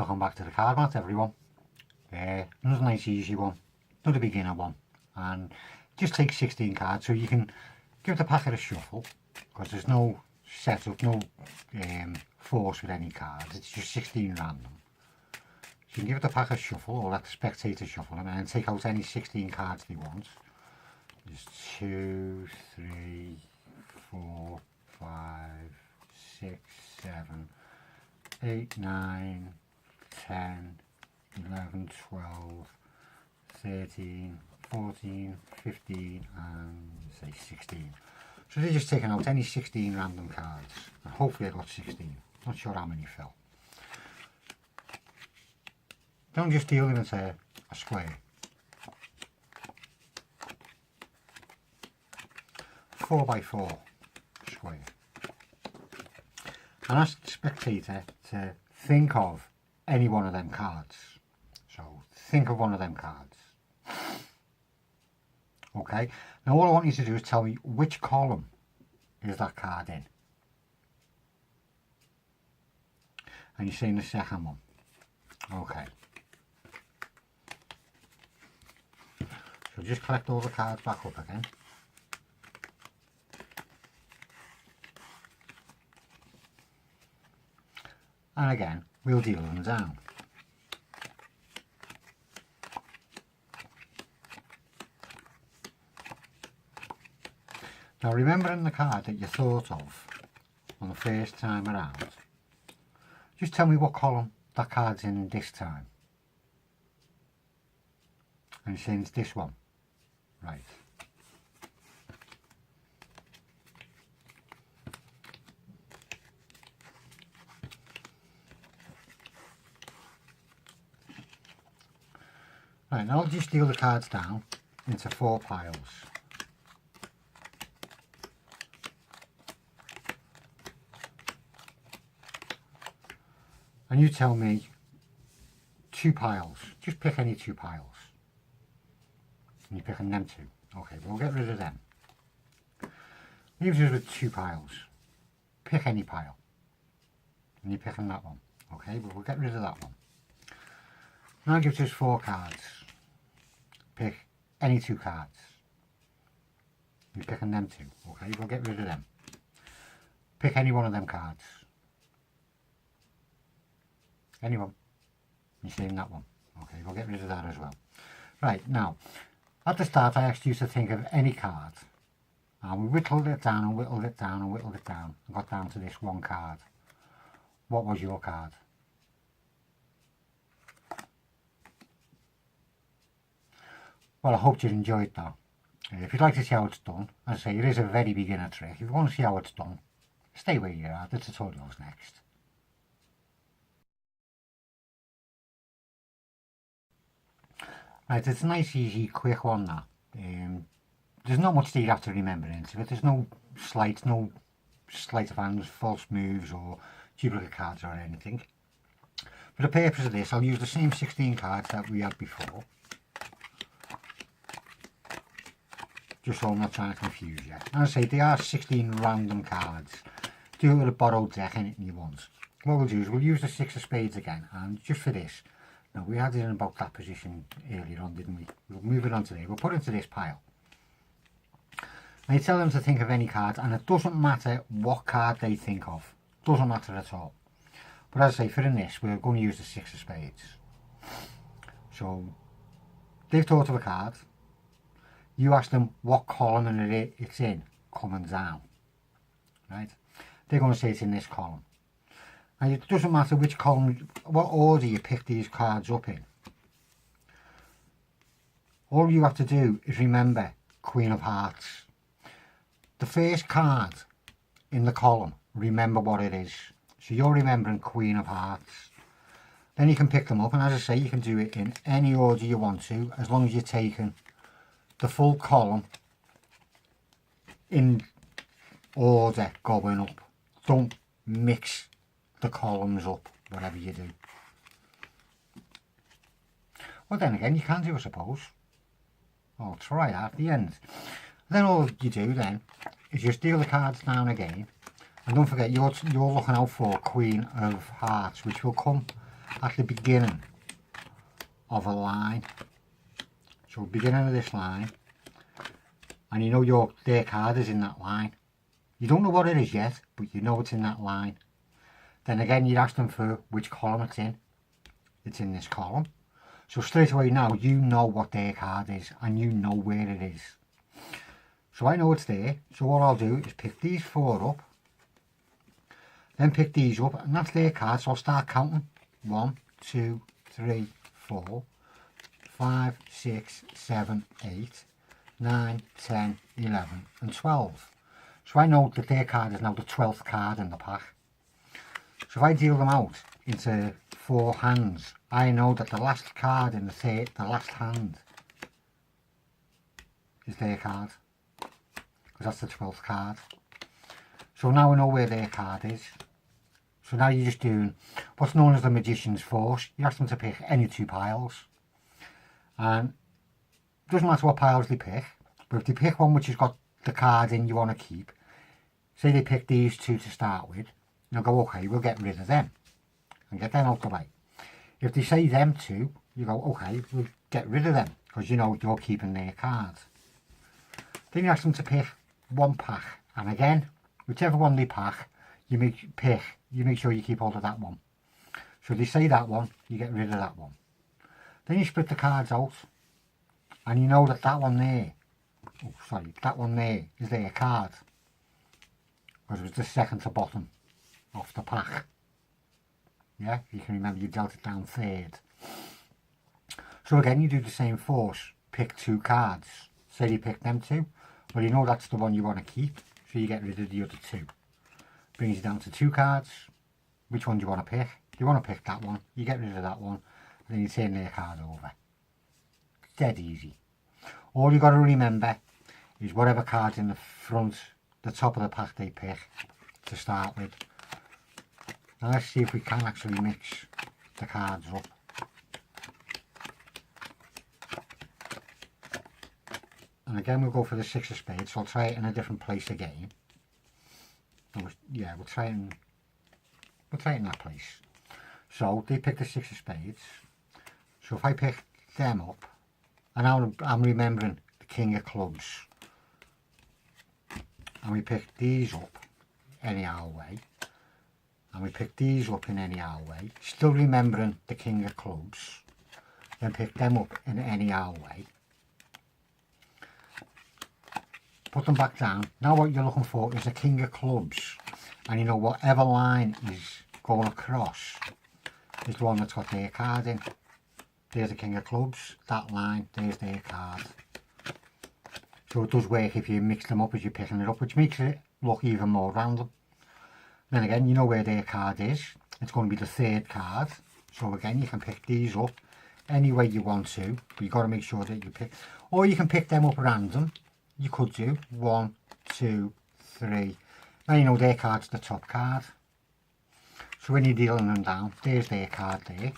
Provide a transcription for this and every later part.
Welcome back to the Card Mat, everyone. Another nice easy one, another beginner one, and just take 16 cards so you can give the packet a shuffle, because there's no setup, no force with any cards, it's just 16 random. So you can give the pack a shuffle, or let the spectator shuffle them, and then take out any 16 cards they want. There's 2, 3, 4, 5, 6, 7, 8, 9, 10, 11, 12, 13, 14, 15 and say 16. So they're just taking out any 16 random cards, and hopefully I got 16, not sure how many fell. Don't just deal them into a square. 4x4 square. And ask the spectator to think of any one of them cards. So think of one of them cards. Okay, now all I want you to do is tell me which column is that card in. And you're saying the second one. Okay. So just collect all the cards back up again. And again, we'll deal them down. Now remembering the card that you thought of on the first time around, just tell me what column that card's in this time. And you're saying it's this one. Right. Right, now I'll just deal the cards down into 4 piles. And you tell me 2 piles. Just pick any 2 piles. And you're picking them 2. Okay, we'll get rid of them. Leaves us with 2 piles. Pick any pile. And you're picking that one. Okay, but we'll get rid of that one. Now gives us 4 cards. Pick any 2 cards. You're picking them 2. Okay, we'll get rid of them. Pick any one of them cards. Anyone. You're saying that one. Okay, we'll get rid of that as well. Right, now, at the start I asked you to think of any card. And we whittled it down and whittled it down and whittled it down and got down to this one card. What was your card? Well, I hope you enjoyed that. If you'd like to see how it's done, as I say, it is a very beginner trick. If you want to see how it's done, stay where you are. The tutorial's next. Right, it's a nice, easy, quick one now. There's not much that you have to remember into it. There's no sleight of hand, false moves or duplicate cards or anything. For the purpose of this, I'll use the same 16 cards that we had before. Just so I'm not trying to confuse you. And I say, they are 16 random cards. Do it with a borrowed deck, anything you want. What we'll do is we'll use the 6 of spades again, and just for this, now we had it in about that position earlier on, didn't we? We'll move it on to there. We'll put it into this pile. And you tell them to think of any card, and it doesn't matter what card they think of. Doesn't matter at all. But as I say, for in this, we're going to use the 6 of spades. So, they've thought of a card. You ask them what column it's in, coming down. Right? They're going to say it's in this column. And it doesn't matter which column, what order you pick these cards up in. All you have to do is remember Queen of Hearts. The first card in the column, remember what it is. So you're remembering Queen of Hearts. Then you can pick them up, and as I say, you can do it in any order you want to, as long as you're taking the full column in order going up. Don't mix the columns up, whatever you do. Well, then again, you can do, I suppose. I'll try that at the end. Then all you do then is just deal the cards down again, and don't forget you're looking out for Queen of Hearts, which will come at the beginning of a line. So beginning of this line, and you know their card is in that line. You don't know what it is yet, but you know it's in that line. Then again, you ask them for which column it's in. It's in this column. So straight away now, you know what their card is, and you know where it is. So I know it's there. So what I'll do is pick these 4 up, then pick these up, and that's their card. So I'll start counting. 1, 2, 3, 4, 5, 6, 7, 8, 9, 10, 11, and 12. So I know that their card is now the 12th card in the pack. So if I deal them out into 4 hands, I know that the last card in the last hand is their card, because that's the 12th card. So now I know where their card is. So now you're just doing what's known as the Magician's Force. You ask them to pick any 2 piles, and it doesn't matter what piles they pick, but if they pick one which has got the card in you want to keep, say they pick these 2 to start with, you'll go, okay, we'll get rid of them and get them out the way. If they say them 2, you go, okay, we'll get rid of them, because you know you're keeping their cards. Then you ask them to pick 1 pack, and again, whichever one they pack, you make sure you keep hold of that one. So if they say that one, you get rid of that one. Then you split the cards out, and you know that that one there, that one there is their card, because it was the second to bottom off the pack. Yeah, you can remember you dealt it down 3rd. So again, you do the same force. Pick 2 cards. Say you pick them 2. Well, you know that's the one you want to keep, so you get rid of the other 2. Brings you down to 2 cards. Which one do you want to pick? You want to pick that one. You get rid of that one, and then you turn their card over. It's dead easy. All you got to remember is whatever card's in the front, the top of the pack they pick to start with. Now let's see if we can actually mix the cards up. And again, we'll go for the 6 of spades, so I'll try it in a different place again. Yeah, we'll try it in that place. So they pick the 6 of spades. So if I pick them up, and now I'm remembering the King of Clubs, and we pick these up anyhow way, and we pick these up in anyhow way, still remembering the King of Clubs, then pick them up in anyhow way, put them back down. Now what you're looking for is a King of Clubs, and you know whatever line is going across is the one that's got their card in. There's the King of Clubs, that line, there's their card. So it does work if you mix them up as you're picking it up, which makes it look even more random. Then again, you know where their card is. It's going to be the 3rd card. So again, you can pick these up any way you want to, but you've got to make sure that you pick, or you can pick them up random. You could do 1, 2, 3. Now you know their card's the top card. So when you're dealing them down, there's their card there.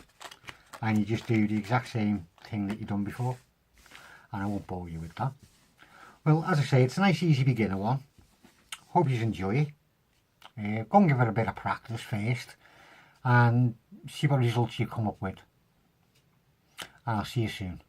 And you just do the exact same thing that you've done before. And I won't bore you with that. Well, as I say, it's a nice easy beginner one. Hope you enjoy it. Go and give it a bit of practice first, and see what results you come up with. And I'll see you soon.